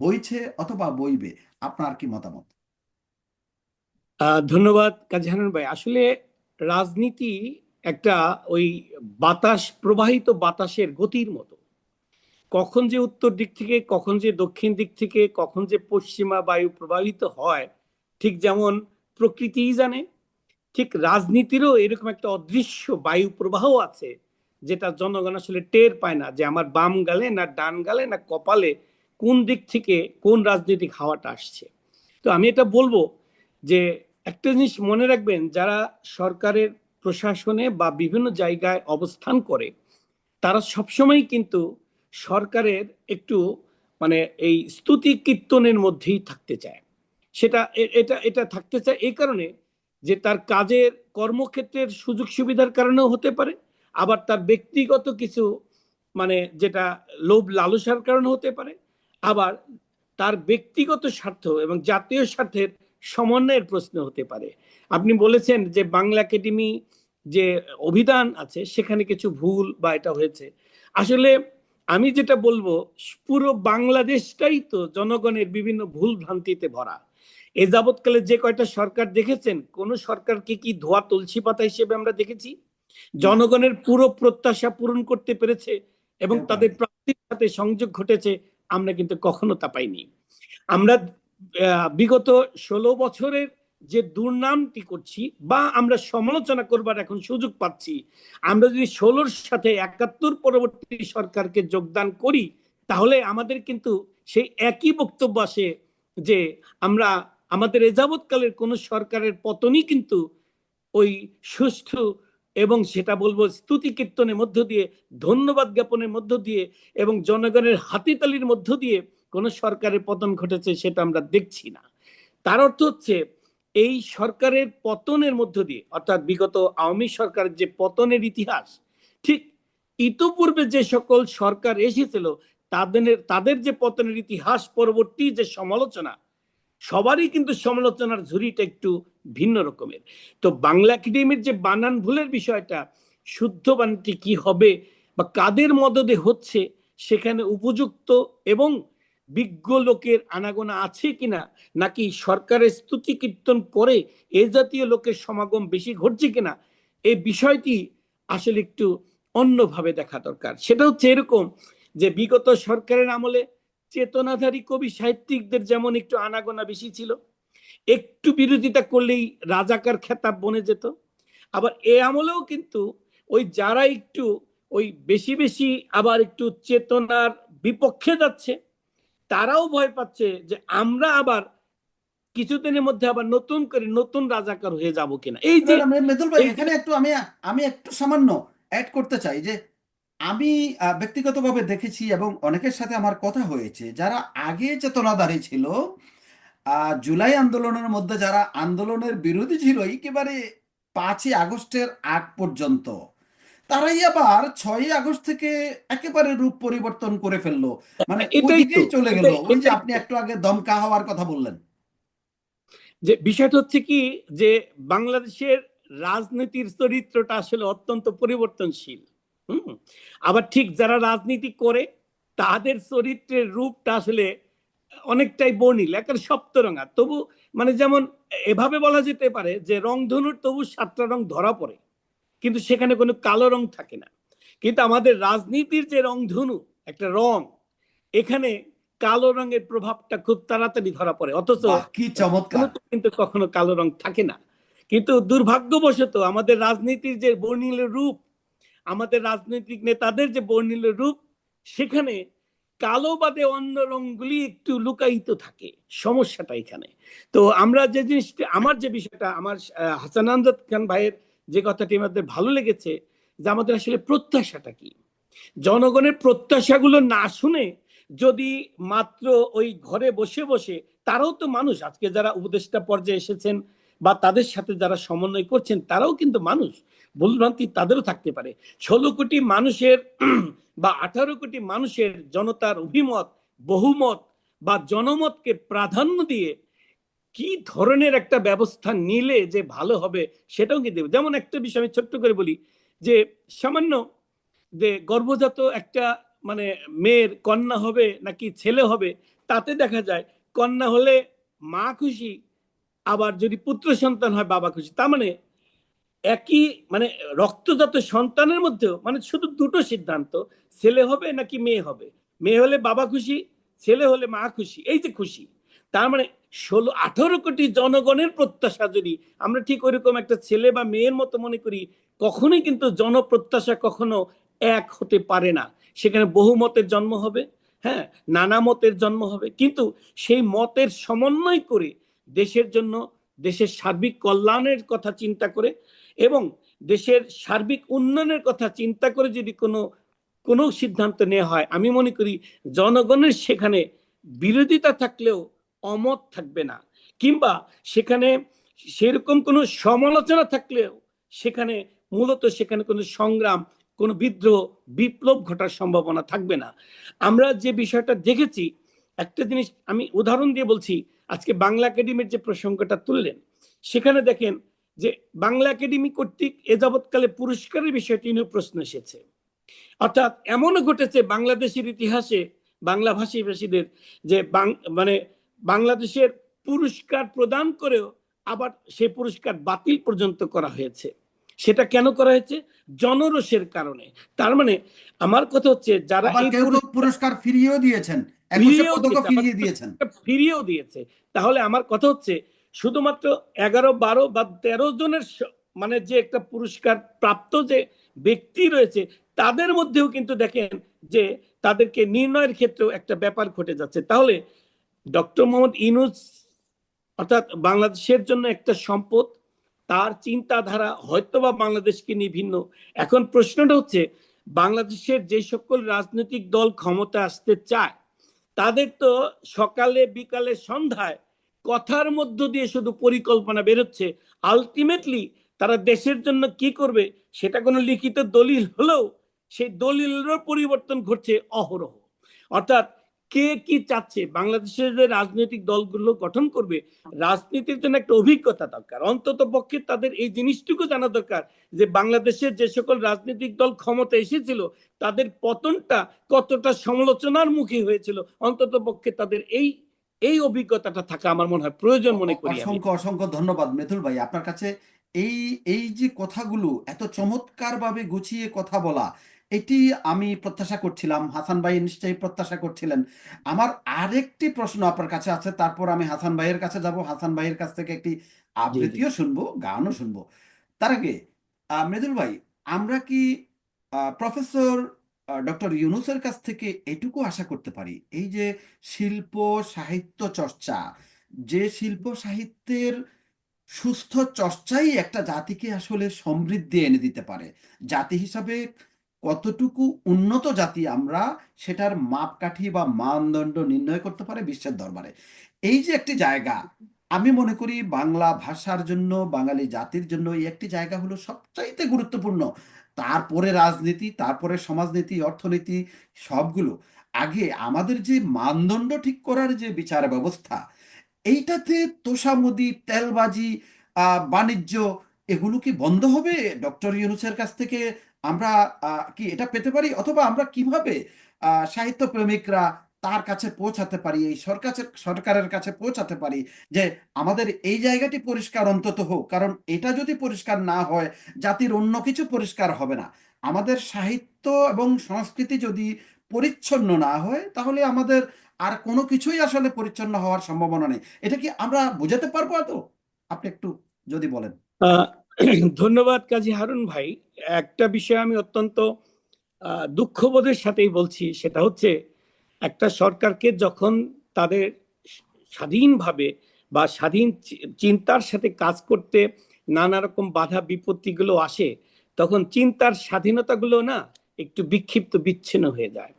বইছে অথবা বইবে? আপনার কি মতামত? ধন্যবাদ কাজী হারুন ভাই। আসলে রাজনীতি একটা ওই বাতাস, প্রবাহিত বাতাসের গতির মতো। কখন যে উত্তর দিক থেকে, কখন যে দক্ষিণ দিক থেকে, কখন যে পশ্চিমা বায়ু প্রবাহিত হয়, ঠিক যেমন প্রকৃতিই জানে, ঠিক রাজনীতিরও এরকম একটা অদৃশ্য বায়ু প্রবাহ আছে, যেটা জনগণ আসলে টের পায় না যে আমার বাম গালে না ডান গালে না কপালে কোন দিক থেকে কোন রাজনৈতিক হাওয়াটা আসছে। তো আমি এটা বলবো যে একটা জিনিস মনে রাখবেন, যারা সরকারের প্রশাসনে বা বিভিন্ন জায়গায় অবস্থান করে তারা সবসময় কিন্তু সরকারের একটু মানে এই স্তুতি কীর্তনের মধ্যেই থাকতে চায়। সেটা এটা এটা থাকতে চায় এই কারণে যে তার কাজের কর্মক্ষেত্রের সুযোগ সুবিধার কারণেও হতে পারে, আবার তার ব্যক্তিগত কিছু মানে যেটা লোভ লালসার কারণে হতে পারে, আবার তার ব্যক্তিগত স্বার্থ এবং জাতীয় স্বার্থের সমন্বয়ের প্রশ্ন হতে পারে। আপনি বলেছেন যে বাংলা একাডেমি যে অভিধান আছে সেখানে কিছু ভুল বা এটা হয়েছে। আসলে আমি যেটা বলবো, পুরো বাংলাদেশটাই তো জনগণের বিভিন্ন ভুল ভ্রান্তিতে ভরা। এ যাবৎকালে যে কয়টা সরকার দেখেছেন, কোন সরকারকে কি ধোয়া তুলসী পাতা হিসেবে আমরা দেখেছি? না, জনগণের পুরো প্রত্যাশা পূরণ করতে পেরেছে এবং কেউ তাদের পারেনি। প্রাপ্তির সাথে সংযোগ ঘটেছে? আমরা কিন্তু কখনো তা পাইনি। আমরা বিগত 16 বছরের যে দুর্নামটি করছি বা আমরা সমালোচনা করবার এখন সুযোগ পাচ্ছি, আমরা যদি 16-র সাথে 71 পরবর্তী সরকারকে যোগদান করি, তাহলে আমাদের কিন্তু সেই একই বক্তব্য আসে যে আমরা আমাদের এ যাবৎকালের কোন সরকারের পতনই কিন্তু ওই সুষ্ঠু এবং সেটা বলবো স্তুতি কীর্তনের মধ্য দিয়ে, ধন্যবাদ জ্ঞাপনের মধ্য দিয়ে এবং জনগণের হাতিতালির মধ্য দিয়ে কোন সরকারের পতন ঘটেছে সেটা আমরা দেখছি না। তার অর্থ হচ্ছে এই সরকারের পতনের মধ্য দিয়ে, অর্থাৎ বিগত আওয়ামী সরকারের যে পতনের ইতিহাস, ঠিক ইতোপূর্বে যে সকল সরকার এসেছিল তাদের যে পতনের ইতিহাস পরবর্তী যে সমালোচনা, সবারই কিন্তু সমালোচনার ঝুড়িটা একটু ভিন্ন রকমের। তো বাংলা একাডেমির যে বানান ভুলের বিষয়টা, শুদ্ধ বানানটি কি হবে বা কাদের মদদে হচ্ছে, সেখানে উপযুক্ত এবং বিজ্ঞ লোকের আনাগোনা আছে কিনা, নাকি সরকারের স্তুতি কীর্তন করে এ জাতীয় লোকের সমাগম বেশি ঘটছে কিনা, এই বিষয়টি আসলে একটু অন্যভাবে দেখা দরকার। সেটা হচ্ছে এরকম যে বিগত সরকারের আমলে চেতনাধারী কবি সাহিত্যিকদের যেমন একটু আনাগোনা বেশি ছিল, একটু বিরোধিতা করলেই রাজাকার খেতাব বনে যেত। আবার এ আমলেও কিন্তু ওই যারা একটু ওই বেশি বেশি আবার একটু চেতনার বিপক্ষে যাচ্ছে, তারাও ভয় পাচ্ছে যে আমরা আবার কিছুদিনের মধ্যে আবার নতুন করে নতুন রাজাকার হয়ে যাব কিনা। এই যে মৃদুল ভাই, এখানে একটু আমি একটু সামান্য অ্যাড করতে চাই যে আমি ব্যক্তিগতভাবে দেখেছি এবং অনেকের সাথে আমার কথা হয়েছে, যারা আগে চেতনাধারী ছিল, জুলাই আন্দোলনের মধ্যে যারা আন্দোলনের বিরোধী ছিল একেবারে 5ই আগস্টের আগ পর্যন্ত, তারাই আবার 6ই আগস্ট থেকে একেবারে রূপ পরিবর্তন করে ফেললো, মানে এটাই তো, ওইদিকেই চলে গেল। ওই যে এটাই আপনি তো একটু আগে দমকা হওয়ার কথা বললেন। যে বিষয়টা হচ্ছে কি, যে বাংলাদেশের রাজনীতির চরিত্রটা আসলে অত্যন্ত পরিবর্তনশীল। হুম, আবার ঠিক যারা রাজনীতি করে তাদের চরিত্রের রূপটা আসলে অনেকটাই বর্ণিল, একের সপ্তরঙা। তবু মানে যেমন এভাবে বলা যেতে পারে যে রংধনুর তবু 7টা রং ধরা পড়ে, কিন্তু সেখানে কোনো কালো রং থাকে না। কিন্তু আমাদের রাজনীতির যে রংধনু একটা রং, এখানে কালো রঙের প্রভাবটা খুব তাড়াতাড়ি ধরা পড়ে, অথচ বাহ, কি চমৎকার! কিন্তু কখনো কালো রং থাকে না। কিন্তু দুর্ভাগ্যবশত আমাদের রাজনীতির যে বর্ণিল রূপ, আমাদের রাজনৈতিক নেতাদের যে বর্ণিল রূপ, সেখানে কালো বাদে অন্য রংগুলি একটু লুকায়িত থাকে। সমস্যাটা এখানে। তো আমরা যে জিনিসটা, আমার যে বিষয়টা, আমার হাসান আমজাদ খান ভাইয়ের যে কথাটি আমাদের ভালো লেগেছে, যে আমাদের আসলে প্রত্যাশাটা কি। জনগণের প্রত্যাশাগুলো না শুনে যদি মাত্র ওই ঘরে বসে বসে, তারাও তো মানুষ, আজকে যারা উপদেষ্টা পর্যায়ে এসেছেন বা তাদের সাথে যারা সমন্বয় করছেন তারাও কিন্তু মানুষ, ভুলভ্রান্তি তাদেরও থাকতে পারে। 16 কোটি মানুষের বা 18 কোটি মানুষের জনতার অভিমত, বহুমত বা জনমতকে প্রাধান্য দিয়ে কি ধরনের একটা ব্যবস্থা নিলে যে ভালো হবে সেটাও কিন্তু, যেমন একটা বিষয় আমি ছোট্ট করে বলি, যে সামান্য যে গর্ভজাত একটা মানে মেয়ের কন্যা হবে নাকি ছেলে হবে, তাতে দেখা যায় কন্যা হলে মা খুশি, আবার যদি পুত্র সন্তান হয় বাবা খুশি। তার মানে একই মানে রক্তজাত সন্তানের মধ্যেও মানে শুধু দুটো সিদ্ধান্ত, ছেলে হবে নাকি মেয়ে হবে। মেয়ে হলে বাবা খুশি, ছেলে হলে মা খুশি, এই যে খুশি। তার মানে 18 কোটি জনগণের প্রত্যাশা যদি আমরা ঠিক ওইরকম একটা ছেলে বা মেয়ের মতো মনে করি, কখনোই কিন্তু জনপ্রত্যাশা কখনো এক হতে পারে না। সেখানে বহু মতের জন্ম হবে, হ্যাঁ, নানা মতের জন্ম হবে, কিন্তু সেই মতের সমন্বয় করে দেশের জন্য, দেশের সার্বিক কল্যাণের কথা চিন্তা করে এবং দেশের সার্বিক উন্নয়নের কথা চিন্তা করে যদি কোনো সিদ্ধান্ত নেওয়া হয়, আমি মনে করি জনগণের সেখানে বিরোধিতা থাকলেও অমত থাকবে না, কিংবা সেখানে সেরকম কোনো সমালোচনা থাকলেও সেখানে মূলত সেখানে কোনো সংগ্রাম, কোনো বিদ্রোহ, বিপ্লব ঘটার সম্ভাবনা থাকবে না। আমরা যে বিষয়টা দেখেছি, একটা জিনিস আমি উদাহরণ দিয়ে বলছি, আজকে বাংলা একাডেমির যে প্রসঙ্গটা তুললেন, সেখানে দেখেন যে বাংলা একাডেমি কর্তৃক এ যাবৎকালে পুরস্কারের বিষয়টি নিয়ে প্রশ্ন এসেছে। অর্থাৎ এমনও ঘটেছে বাংলাদেশের ইতিহাসে বাংলা ভাষীদের যে মানে বাংলাদেশের পুরস্কার প্রদান করেও আবার সেই পুরস্কার বাতিল পর্যন্ত করা হয়েছে। সেটা কেন করা হয়েছে? জনরোষের কারণে। তার মানে আমার কথা হচ্ছে, যারা আবার এই কেউ কেউ পুরস্কার ফিরিয়েও দিয়েছেন, একুশে ফিরিয়েও পদকও দিয়েছে, ফিরিয়ে দিয়েছেন। ফিরিয়েও দিয়েছে। তাহলে আমার কথা হচ্ছে, শুধুমাত্র 11, 12 বা 13 জনের মানে যে একটা পুরস্কার প্রাপ্ত যে ব্যক্তি রয়েছে, তাদের মধ্যেও কিন্তু দেখেন যে তাদেরকে নির্ণয়ের ক্ষেত্রেও একটা ব্যাপার ঘটে যাচ্ছে। তাহলে ডক্টর মোহাম্মদ ইউনূস অর্থাৎ বাংলাদেশের জন্য একটা সম্পদ, তার চিন্তাধারা হয়তোবা বাংলাদেশকে নিয়ে ভিন্ন। এখন প্রশ্নটা হচ্ছে, বাংলাদেশের যে সকল রাজনৈতিক দল ক্ষমতা আসতে চায় তাদের তো সকালে বিকালে সন্ধ্যায় কথার মধ্য দিয়ে শুধু পরিকল্পনা বেরোচ্ছে। আলটিমেটলি তারা দেশের জন্য কি করবে সেটা কোনো লিখিত দলিল হলেও সেই দলিলেরও পরিবর্তন ঘটছে অহরহ। অর্থাৎ কে কি চাচ্ছে, বাংলাদেশের যে রাজনৈতিক দলগুলো গঠন করবে, রাজনীতির জন্য একটা অভিজ্ঞতা দরকার। অন্তত পক্ষে তাদের এই জিনিসটুকু জানা দরকার যে বাংলাদেশের যে সকল রাজনৈতিক দল ক্ষমতা এসেছিল তাদের পতনটা কতটা সমালোচনার মুখী হয়েছিল। অন্তত পক্ষে তাদের এই এই অভিজ্ঞতাটা থাকা আমার মনে হয় প্রয়োজন মনে করি আমি। অসংখ্য অসংখ্য ধন্যবাদ মৃদুল ভাই আপনার কাছে। এই এই যে কথাগুলো এত চমৎকার ভাবে গুছিয়ে কথা বলা, এটি আমি প্রত্যাশা করছিলাম, হাসান ভাই নিশ্চয়ই প্রত্যাশা করছিলেন। আমার আরেকটি প্রশ্ন আপনার কাছে আছে, তারপর আমি হাসান ভাইয়ের কাছে যাব, হাসান ভাইয়ের কাছ থেকে একটি জি জি আবৃত্তিও শুনবো, গানও শুনবো। তার আগে মৃদুল ভাই, আমরা কি প্রফেসর ডক্টর ইউনূসের কাছ থেকে এটুকু আশা করতে পারি, এই যে শিল্প সাহিত্য চর্চা, যে শিল্প সাহিত্যের সুস্থ চর্চাই একটা জাতিকে আসলে সমৃদ্ধি এনে দিতে পারে, জাতি হিসাবে কতটুকু উন্নত জাতি আমরা, সেটার মাপকাঠি বা মানদণ্ড নির্ণয় করতে পারে বিশ্বের দরবারে। এই যে একটি জায়গা, আমি মনে করি বাংলা ভাষার জন্য, বাঙালি জাতির জন্য এই একটি জায়গা হলো সবচাইতে গুরুত্বপূর্ণ। তারপরে রাজনীতি, তারপরে সমাজনীতি, অর্থনীতি, সবগুলো আগে আমাদের যে মানদণ্ড ঠিক করার যে বিচার ব্যবস্থা, এইটাতে তোষামোদী, তেলবাজি, বাণিজ্য, এগুলো কি বন্ধ হবে? ডক্টর ইউনূসের কাছ থেকে আমরা কি এটা পেতে পারি, অথবা আমরা কিভাবে সাহিত্য প্রেমিকরা তার কাছে পৌঁছাতে পারি, এই সরকারের কাছে পৌঁছাতে পারি যে আমাদের এই জায়গাটি পরিষ্কার অন্তত হোক? কারণ এটা যদি পরিষ্কার না হয়, জাতির অন্য কিছু পরিষ্কার হবে না। আমাদের সাহিত্য এবং সংস্কৃতি যদি পরিচ্ছন্ন না হয়, তাহলে আমাদের আর কোনো কিছুই আসলে পরিচ্ছন্ন হওয়ার সম্ভাবনা নেই। এটা কি আমরা বুঝাতে পারবো? তো আপনি একটু যদি বলেন। আহ, ধন্যবাদ কাজী হারুন ভাই। একটা বিষয় আমি অত্যন্ত দুঃখবোধের সাথেই বলছি, সেটা হচ্ছে একটা সরকারকে যখন তাদের স্বাধীনভাবে বা স্বাধীন চিন্তার সাথে কাজ করতে নানা রকম বাধা বিপত্তিগুলো আসে, তখন চিন্তার স্বাধীনতাগুলো না একটু বিক্ষিপ্ত বিচ্ছিন্ন হয়ে যায়।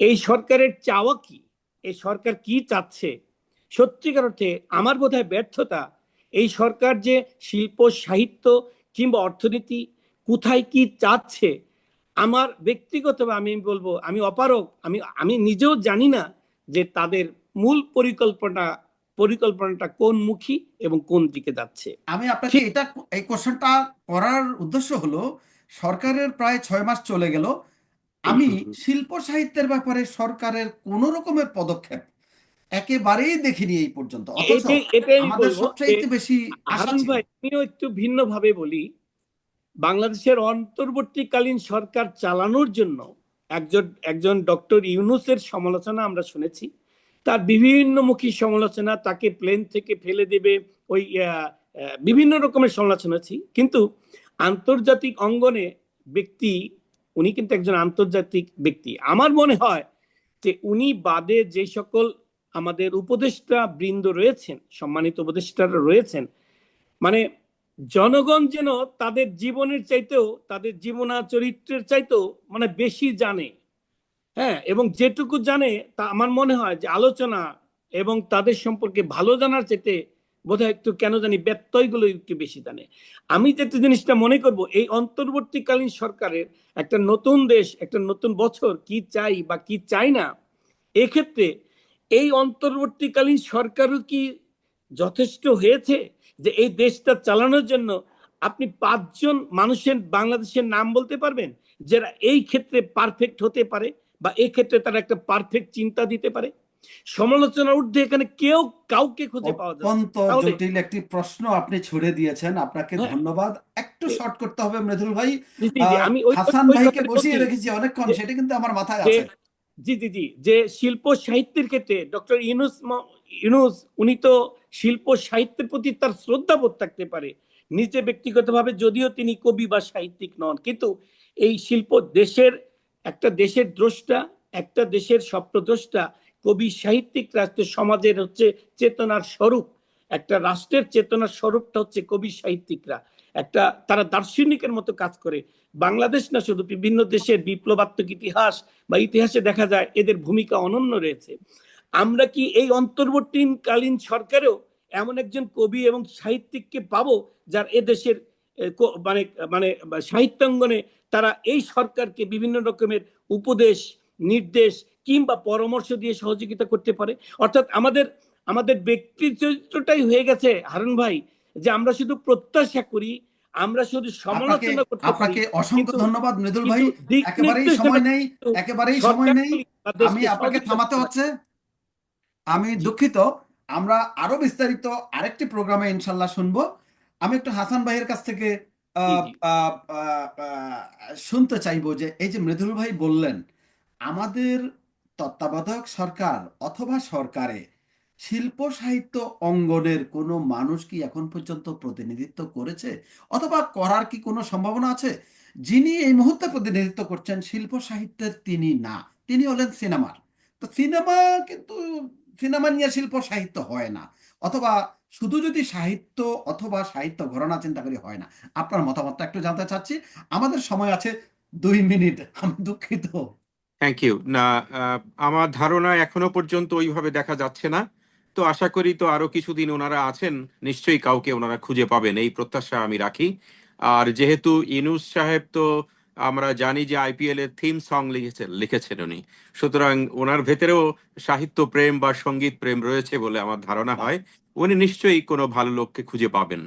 এই সরকারের চাওয়া কি, এই সরকার কি চাচ্ছে, সত্যিকার অর্থে আমার বোধহয় ব্যর্থতা। এই সরকার যে শিল্প সাহিত্য কিংবা অর্থনীতি কোথায় কি চাচ্ছে, আমার ব্যক্তিগতভাবে আমি বলবো আমি অপারগ, আমি আমি নিজেও জানি না যে তাদের মূল পরিকল্পনাটা কোন মুখী এবং কোন দিকে যাচ্ছে। আমি আপনাকে এই কোশ্চেনটা করার উদ্দেশ্য হলো, সরকারের প্রায় 6 মাস চলে গেল, আমি শিল্প সাহিত্যের ব্যাপারে সরকারের কোনো রকমের পদক্ষেপ একেবারেই দেখিনি এই পর্যন্ত, অথচ এটাই আমি আমাদের বলবো যে সবচাইতে বেশি আশা হারুন ছিল। ভাই, আমিও একটু ভিন্ন ভাবে বলি। বাংলাদেশের অন্তর্বর্তীকালীন সরকার চালানোর জন্য একজন একজন ডক্টর ইউনূসের সমালোচনা আমরা শুনেছি, তার বিভিন্নমুখী সমালোচনা, তাকে প্লেন থেকে ফেলে দেবে, ওই বিভিন্ন রকমের সমালোচনা ছি। কিন্তু আন্তর্জাতিক অঙ্গনে ব্যক্তি, উনি কিন্তু একজন আন্তর্জাতিক ব্যক্তি। আমার মনে হয় যে উনি বাদে যে সকল আমাদের উপদেষ্টা বৃন্দ রয়েছেন, সম্মানিত উপদেষ্টারা রয়েছেন, মানে জনগণ যেন তাদের জীবনের চাইতেও, তাদের জীবনা চরিত্রের চাইতেও মানে বেশি জানে। হ্যাঁ, এবং যেটুকু জানে তা আমার মনে হয় যে আলোচনা এবং তাদের সম্পর্কে ভালো জানার চাইতে বোধহয় একটু কেন জানি ব্যত্যয়গুলো একটু বেশি জানে। আমি যেটা জিনিসটা মনে করব, এই অন্তর্বর্তীকালীন সরকারের একটা নতুন দেশ, একটা নতুন বছর কি চাই বা কি চাই না, এক্ষেত্রে এই অন্তর্বর্তীকালীন সরকারও কি যথেষ্ট হয়েছে যে এই দেশটা চালানোর জন্য? আপনি 5 জন মানুষের বাংলাদেশের নাম বলতে পারবেন যারা এই ক্ষেত্রে পারফেক্ট হতে পারে বা এই ক্ষেত্রে তারা একটা পারফেক্ট চিন্তা দিতে পারে? সমালোচনার ঊর্ধ্বে এখানে কেউ কাউকে খুঁজে পাওয়া যাচ্ছে না। অত্যন্ত তাহলে জটিল একটি প্রশ্ন আপনি ছুড়ে দিয়েছেন, আপনাকে হ্যাঁ, ধন্যবাদ। একটু শর্ট করতে হবে মৃদুল ভাই। জি জি জি, আমি ওই হাসান ওই ভাইকে কথাটা বসিয়ে বলছি রেখেছি অনেকক্ষণ, যে সেটা কিন্তু আমার মাথায় যে আছে। জি জি জি, যে শিল্প সাহিত্যের ক্ষেত্রে ডক্টর ইউনূস উনি তো শিল্প সাহিত্যের প্রতি তার শ্রদ্ধাবোধ থাকতে পারে নিজে ব্যক্তিগতভাবে, যদিও তিনি কবি বা সাহিত্যিক নন, কিন্তু এই শিল্প দেশের, একটা দেশের দ্রষ্টা, একটা দেশের স্বপ্নদ্রষ্টা কবি সাহিত্যিক, রাষ্ট্র সমাজের হচ্ছে চেতনার স্বরূপ, একটা রাষ্ট্রের চেতনার স্বরূপটা হচ্ছে কবি সাহিত্যিকরা। একটা তারা দার্শনিকের মতো কাজ করে। বাংলাদেশ না, শুধু বিভিন্ন দেশের বিপ্লবাত্মক ইতিহাস বা ইতিহাসে দেখা যায় এদের ভূমিকা অনন্য রয়েছে। আমরা কি এই অন্তর্বর্তীকালীন সরকারেও এমন একজন কবি এবং সাহিত্যিককে পাবো যার এদেশের মানে মানে সাহিত্যাঙ্গনে তারা এই সরকারকে বিভিন্ন রকমের উপদেশ, নির্দেশ কিংবা পরামর্শ দিয়ে সহযোগিতা করতে পারে? অর্থাৎ আমাদের আমাদের ব্যক্তি চরিত্রটাই হয়ে গেছে হারুন ভাই, যে আমরা শুধু প্রত্যাশা করি, আমরা শুধু আপনাকে সমালোচনা করতে পারি, আপনাকে অসংখ্য কিন্তু ধন্যবাদ মৃদুল ভাই। কিন্তু দিক একেবারেই নির্দেশনা সময় নেই, কিন্তু একেবারেই সময় সরকার নেই। বা আমি দেশকে আপনাকে সহযোগিতা থামাতে করতে হচ্ছে, আমি জি দুঃখিত। আমরা আরো বিস্তারিত আরেকটি প্রোগ্রামে ইনশাল্লাহ শুনবো। আমি একটু হাসান ভাইয়ের কাছ থেকে জি আহ, জি আহ, আহ, আহ, শুনতে চাইবো যে এই যে মৃদুল ভাই বললেন আমাদের তত্ত্বাবধায়ক সরকার অথবা সরকারে শিল্প সাহিত্য অঙ্গনের কোনো মানুষ কি এখন পর্যন্ত প্রতিনিধিত্ব করেছে অথবা করার কি কোনো সম্ভাবনা আছে? যিনি এই মুহূর্তে প্রতিনিধিত্ব করছেন শিল্প সাহিত্যের তিনি না, তিনি হলেন সিনেমার। তো সিনেমা কিন্তু সিনেমা নিয়ে শিল্প সাহিত্য হয় না, অথবা শুধু যদি সাহিত্য অথবা সাহিত্য ঘরানা চিন্তা করি হয় না। আপনার মতামতটা একটু জানতে চাচ্ছি। আমাদের সময় আছে 2 মিনিট, আমি দুঃখিত। Thank you. না, আহ, আমার ধারণা এখনো পর্যন্ত ওইভাবে দেখা যাচ্ছে না। তো আশা করি তো আরো কিছুদিন ওনারা আছেন, নিশ্চয়ই কাউকে ওনারা খুঁজে পাবেন, এই প্রত্যাশা আমি রাখি। আর যেহেতু ইনুস সাহেব তো আমরা জানি যে আইপিএল এর থিম সং লিখেছেন উনি, সুতরাং ওনার ভেতরেও সাহিত্য প্রেম বা সঙ্গীত প্রেম রয়েছে বলে আমার ধারণা বাহ, হয়। উনি নিশ্চয়ই কোনো ভালো লোককে খুঁজে পাবেন।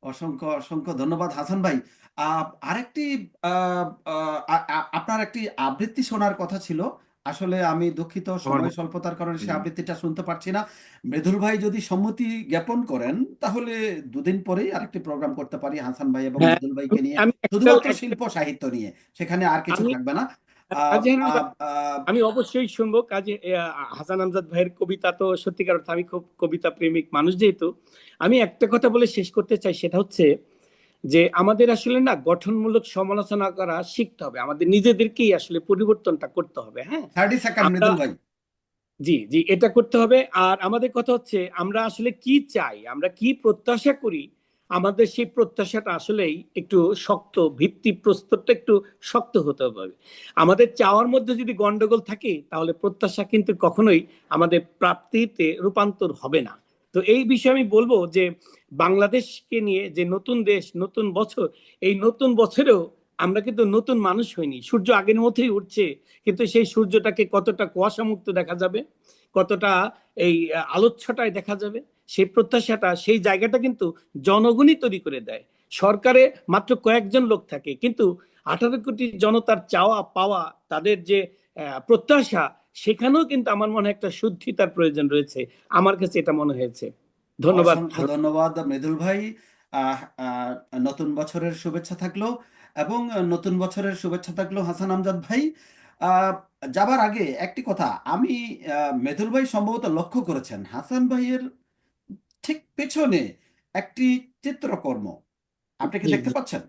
অসংখ্য অসংখ্য ধন্যবাদ হাসান ভাই। আরেকটি আপনার একটি আবৃত্তি শোনার কথা ছিল। আসলে আমি দুঃখিত, আমার সময় স্বল্পতার কারণে সে হুম, আবৃত্তিটা শুনতে পারছি না। মৃদুল ভাই যদি সম্মতি জ্ঞাপন করেন তাহলে 2 দিন পরেই আরেকটি প্রোগ্রাম করতে পারি হাসান ভাই এবং হ্যাঁ, মৃদুল ভাইকে আমি নিয়ে, আমি একটা শুধুমাত্র একটা শিল্প সাহিত্য নিয়ে, সেখানে আর কিছু আমি থাকবে না। আহ, কাজী হাসান ভাই, আহ, আহ, আমি অবশ্যই শুনবো। কাজী হাসান আমজাদ ভাইয়ের কবিতা তো সত্যিকার অর্থে, আমি খুব কবিতা প্রেমিক মানুষ যেহেতু, আমি একটা কথা বলে শেষ করতে চাই, সেটা হচ্ছে যে আমাদের আসলে না গঠনমূলক সমালোচনা করা শিখতে হবে, আমাদের নিজেদেরকেই আসলে পরিবর্তনটা করতে হবে। হ্যাঁ, 30 সেকেন্ড আমরা মৃদুল ভাই। জি জি এটা করতে হবে। আর আমাদের কথা হচ্ছে আমরা আসলে কি চাই, আমরা কি প্রত্যাশা করি, আমাদের সেই প্রত্যাশাটা আসলেই একটু শক্ত, ভিত্তি প্রস্তরটা একটু শক্ত হতে হবে। আমাদের চাওয়ার মধ্যে যদি গন্ডগোল থাকে তাহলে প্রত্যাশা কিন্তু কখনোই আমাদের প্রাপ্তিতে রূপান্তর হবে না। তো এই বিষয়ে আমি বলবো যে বাংলাদেশকে নিয়ে যে নতুন দেশ, নতুন বছর, এই নতুন বছরেও আমরা কিন্তু নতুন মানুষ হইনি। সূর্য আগের মতোই উঠছে, কিন্তু সেই সূর্যটাকে কতটা কুয়াশা মুক্ত দেখা যাবে, কতটা এই আলোচ্ছটায় দেখা যাবে, সেই প্রত্যাশাটা, সেই জায়গাটা কিন্তু জনগণই তৈরি করে দেয়। সরকারে মাত্র কয়েকজন লোক থাকে, কিন্তু 18 কোটি জনতার চাওয়া পাওয়া, তাদের যে প্রত্যাশা, সেখানেও কিন্তু আমার মনে হয় একটা শুদ্ধিতার প্রয়োজন রয়েছে। আমার কাছে এটা মনে হয়েছে। ধন্যবাদ। অসংখ্য ধন্যবাদ মৃদুল ভাই। আহ, আহ, নতুন বছরের শুভেচ্ছা থাকলো, এবং নতুন বছরের শুভেচ্ছা থাকলো হাসান আমজাদ ভাই। আহ, যাবার আগে একটি কথা আমি, মৃদুল ভাই সম্ভবত লক্ষ্য করেছেন হাসান ভাইয়ের ঠিক পেছনে একটি চিত্রকর্ম, আপনি কি জি দেখতে জি পাচ্ছেন?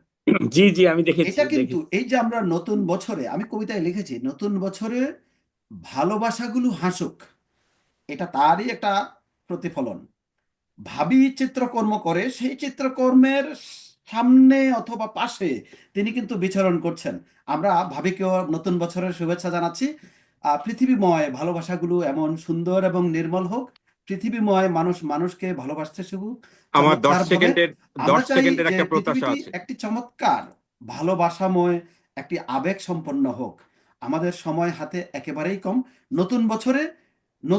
জি জি আমি দেখেছি এটা কিন্তু দেখেছি। এই যে আমরা নতুন বছরে, আমি কবিতায় লিখেছি নতুন বছরে ভালোবাসাগুলো হাসুক, এটা তারই একটা প্রতিফলন। ভাবি চিত্রকর্ম করে, সেই চিত্রকর্মের সামনে অথবা পাশে তিনি কিন্তু বিচরণ করছেন। আমরা ভাবিকেও নতুন বছরের শুভেচ্ছা জানাচ্ছি। পৃথিবীময় ভালোবাসাগুলো এমন সুন্দর এবং নির্মল হোক, পৃথিবীময় মানুষ মানুষকে ভালোবাসতে শিখুক আমার দশ চমৎকার ভাবে। সেকেন্ডের আমরা চাই যে একটা প্রত্যাশা পৃথিবীটি আছে। একটি চমৎকার ভালোবাসাময় একটি আবেগ সম্পন্ন হোক। আমাদের সময় হাতে একেবারেই কম। নতুন বছরে